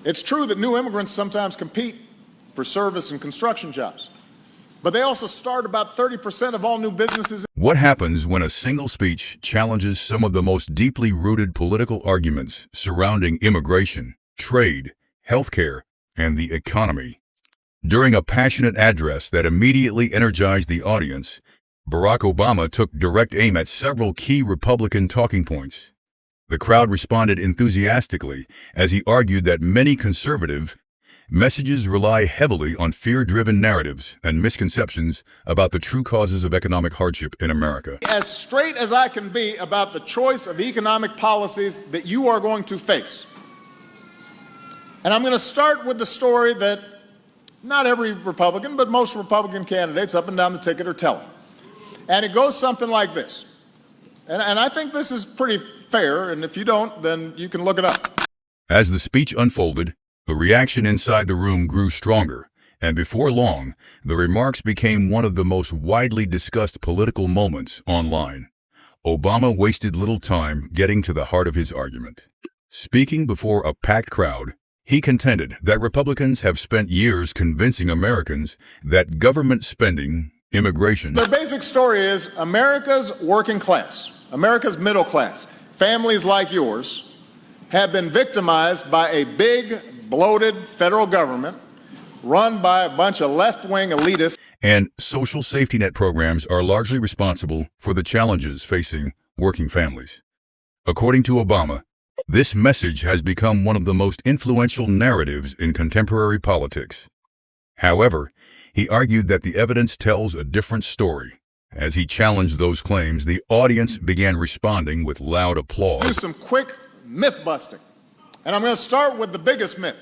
It's true that new immigrants sometimes compete for service and construction jobs, but they also start about 30% of all new businesses. What happens when a single speech challenges some of the most deeply rooted political arguments surrounding immigration, trade, healthcare, and the economy? During a passionate address that immediately energized the audience, Barack Obama took direct aim at several key Republican talking points. The crowd responded enthusiastically as he argued that many conservative messages rely heavily on fear-driven narratives and misconceptions about the true causes of economic hardship in America. As straight as I can be about the choice of economic policies that you are going to face. And I'm going to start with the story that not every Republican, but most Republican candidates up and down the ticket are telling. And it goes something like this. And I think this is pretty fair, and if you don't, then you can look it up. As the speech unfolded, the reaction inside the room grew stronger, and before long, the remarks became one of the most widely discussed political moments online. Obama wasted little time getting to the heart of his argument. Speaking before a packed crowd, he contended that Republicans have spent years convincing Americans that government spending, immigration... Their basic story is America's working class, America's middle class, families like yours, have been victimized by a big, bloated federal government run by a bunch of left-wing elitists. And social safety net programs are largely responsible for the challenges facing working families. According to Obama, this message has become one of the most influential narratives in contemporary politics. However, he argued that the evidence tells a different story. As he challenged those claims, the audience began responding with loud applause. Do some quick myth-busting. And I'm going to start with the biggest myth,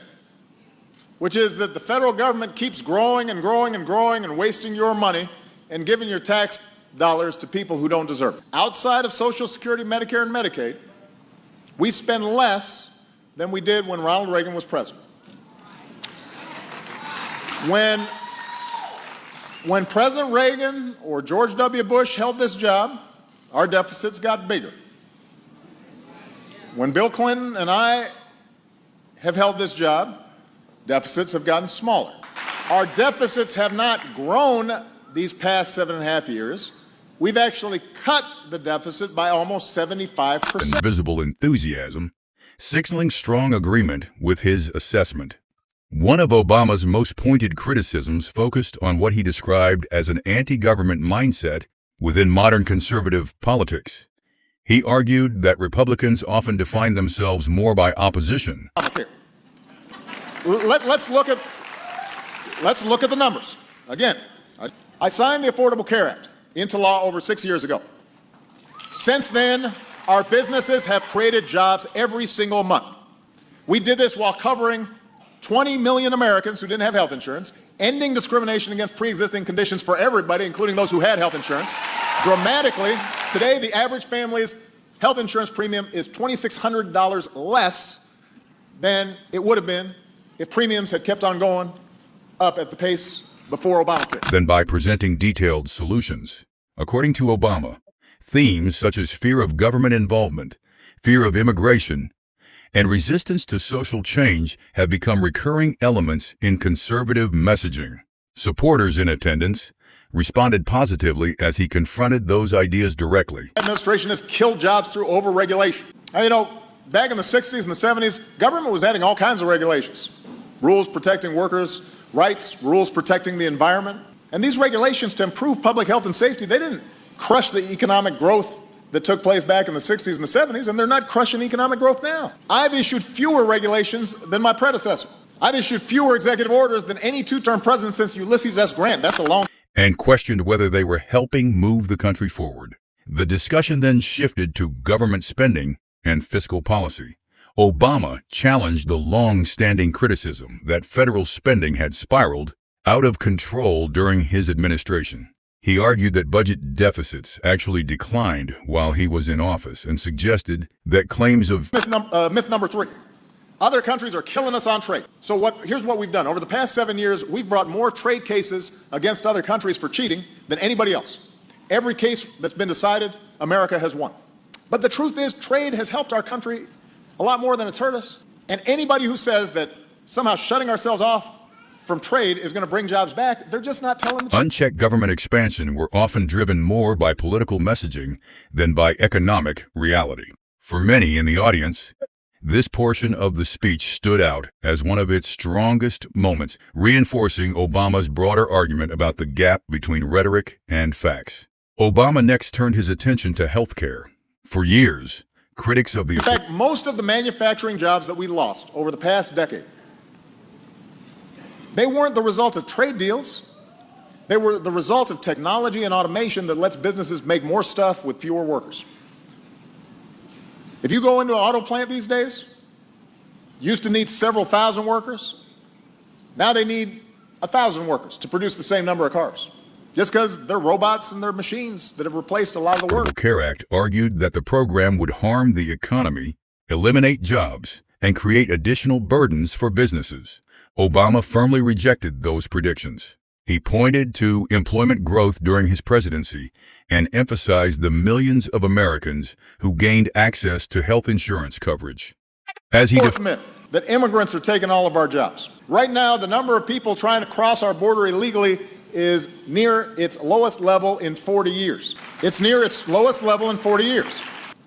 which is that the federal government keeps growing and growing and growing and wasting your money and giving your tax dollars to people who don't deserve it. Outside of Social Security, Medicare, and Medicaid, we spend less than we did when Ronald Reagan was president. When President Reagan or George W. Bush held this job, our deficits got bigger. When Bill Clinton and I have held this job, deficits have gotten smaller. Our deficits have not grown these past 7.5 years. We've actually cut the deficit by almost 75%. Visible enthusiasm, signaling strong agreement with his assessment. One of Obama's most pointed criticisms focused on what he described as an anti-government mindset within modern conservative politics. He argued that Republicans often define themselves more by opposition. Let's look at the numbers. Again, I signed the Affordable Care Act into law over 6 years ago. Since then, our businesses have created jobs every single month. We did this while covering 20 million Americans who didn't have health insurance, ending discrimination against pre-existing conditions for everybody, including those who had health insurance. Dramatically, today the average family's health insurance premium is $2,600 less than it would have been if premiums had kept on going up at the pace before Obamacare. Than by presenting detailed solutions. According to Obama, themes such as fear of government involvement, fear of immigration, and resistance to social change have become recurring elements in conservative messaging. Supporters in attendance responded positively as he confronted those ideas directly. The administration has killed jobs through over-regulation. You know, back in the 60s and the 70s, government was adding all kinds of regulations. Rules protecting workers' rights, rules protecting the environment. And these regulations to improve public health and safety, they didn't crush the economic growth that took place back in the 60s and the 70s, and they're not crushing economic growth now. I've issued fewer regulations than my predecessor. I've issued fewer executive orders than any two-term president since Ulysses S. Grant. That's a long... And questioned whether they were helping move the country forward. The discussion then shifted to government spending and fiscal policy. Obama challenged the long-standing criticism that federal spending had spiraled out of control during his administration. He argued that budget deficits actually declined while he was in office and suggested that claims of... Myth number 3. Other countries are killing us on trade. So here's what we've done. Over the past 7 years, we've brought more trade cases against other countries for cheating than anybody else. Every case that's been decided, America has won. But the truth is, trade has helped our country a lot more than it's hurt us. And anybody who says that somehow shutting ourselves off from trade is going to bring jobs back, they're just not telling the truth. Unchecked government expansion were often driven more by political messaging than by economic reality. For many in the audience, this portion of the speech stood out as one of its strongest moments, reinforcing Obama's broader argument about the gap between rhetoric and facts. Obama next turned his attention to healthcare. For years, critics of the... In fact, most of the manufacturing jobs that we lost over the past decade, they weren't the result of trade deals. They were the result of technology and automation that lets businesses make more stuff with fewer workers. If you go into an auto plant these days, used to need several thousand workers. Now they need 1,000 workers to produce the same number of cars, just because they're robots and they're machines that have replaced a lot of the work. The Care Act argued that the program would harm the economy, eliminate jobs, and create additional burdens for businesses. Obama firmly rejected those predictions. He pointed to employment growth during his presidency and emphasized the millions of Americans who gained access to health insurance coverage. As he Fourth myth, that immigrants are taking all of our jobs. Right now, the number of people trying to cross our border illegally is near its lowest level in 40 years. It's near its lowest level in 40 years.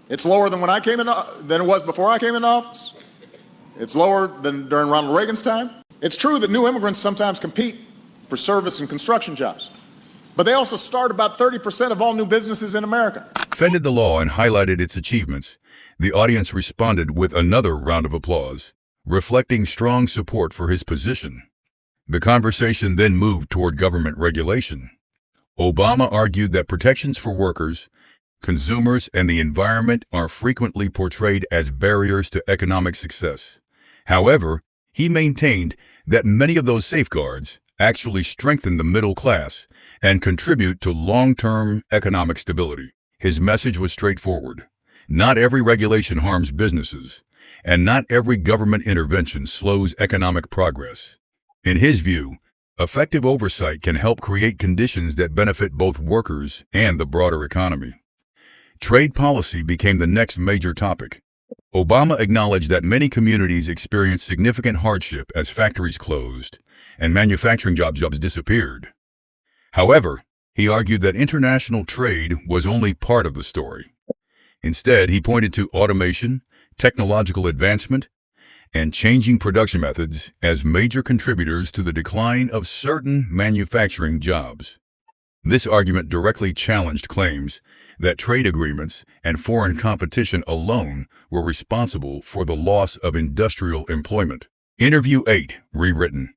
It's lower than than it was before I came into office. It's lower than during Ronald Reagan's time. It's true that new immigrants sometimes compete for service and construction jobs, but they also start about 30% of all new businesses in America. Defended the law and highlighted its achievements. The audience responded with another round of applause, reflecting strong support for his position. The conversation then moved toward government regulation. Obama argued that protections for workers, consumers, and the environment are frequently portrayed as barriers to economic success. However, he maintained that many of those safeguards actually strengthen the middle class and contribute to long-term economic stability. His message was straightforward. Not every regulation harms businesses, and not every government intervention slows economic progress. In his view, effective oversight can help create conditions that benefit both workers and the broader economy. Trade policy became the next major topic. Obama acknowledged that many communities experienced significant hardship as factories closed and manufacturing jobs disappeared. However, he argued that international trade was only part of the story. Instead, he pointed to automation, technological advancement, and changing production methods as major contributors to the decline of certain manufacturing jobs. This argument directly challenged claims that trade agreements and foreign competition alone were responsible for the loss of industrial employment. Interview 8, rewritten.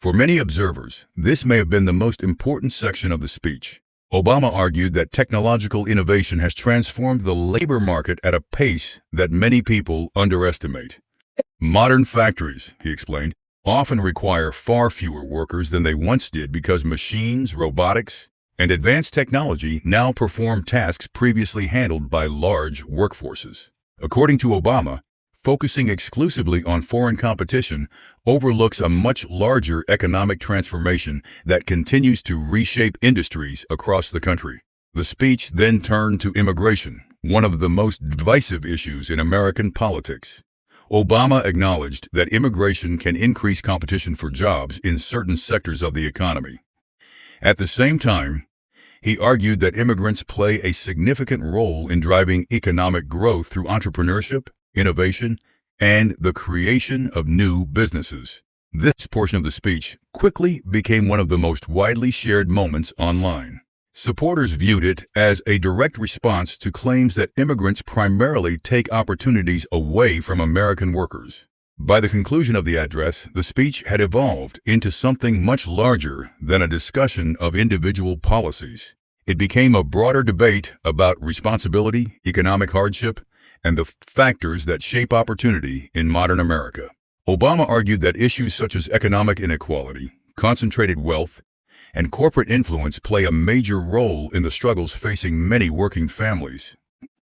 For many observers, this may have been the most important section of the speech. Obama argued that technological innovation has transformed the labor market at a pace that many people underestimate. Modern factories, he explained, often require far fewer workers than they once did because machines, robotics, and advanced technology now perform tasks previously handled by large workforces. According to Obama, focusing exclusively on foreign competition overlooks a much larger economic transformation that continues to reshape industries across the country. The speech then turned to immigration, one of the most divisive issues in American politics. Obama acknowledged that immigration can increase competition for jobs in certain sectors of the economy. At the same time, he argued that immigrants play a significant role in driving economic growth through entrepreneurship, innovation, and the creation of new businesses. This portion of the speech quickly became one of the most widely shared moments online. Supporters viewed it as a direct response to claims that immigrants primarily take opportunities away from American workers. By the conclusion of the address, the speech had evolved into something much larger than a discussion of individual policies. It became a broader debate about responsibility, economic hardship, and the factors that shape opportunity in modern America. Obama argued that issues such as economic inequality, concentrated wealth, and corporate influence play a major role in the struggles facing many working families.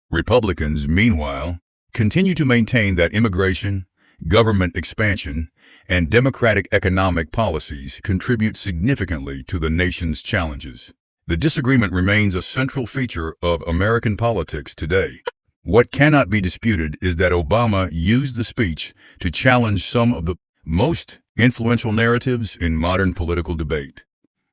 Republicans, meanwhile, continue to maintain that immigration, government expansion, and democratic economic policies contribute significantly to the nation's challenges. The disagreement remains a central feature of American politics today. What cannot be disputed is that Obama used the speech to challenge some of the most influential narratives in modern political debate.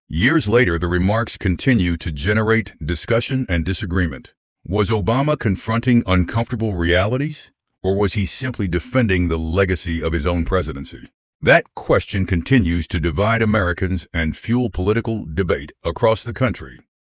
Years later, the remarks continue to generate discussion and disagreement. Was Obama confronting uncomfortable realities, or was he simply defending the legacy of his own presidency? That question continues to divide Americans and fuel political debate across the country.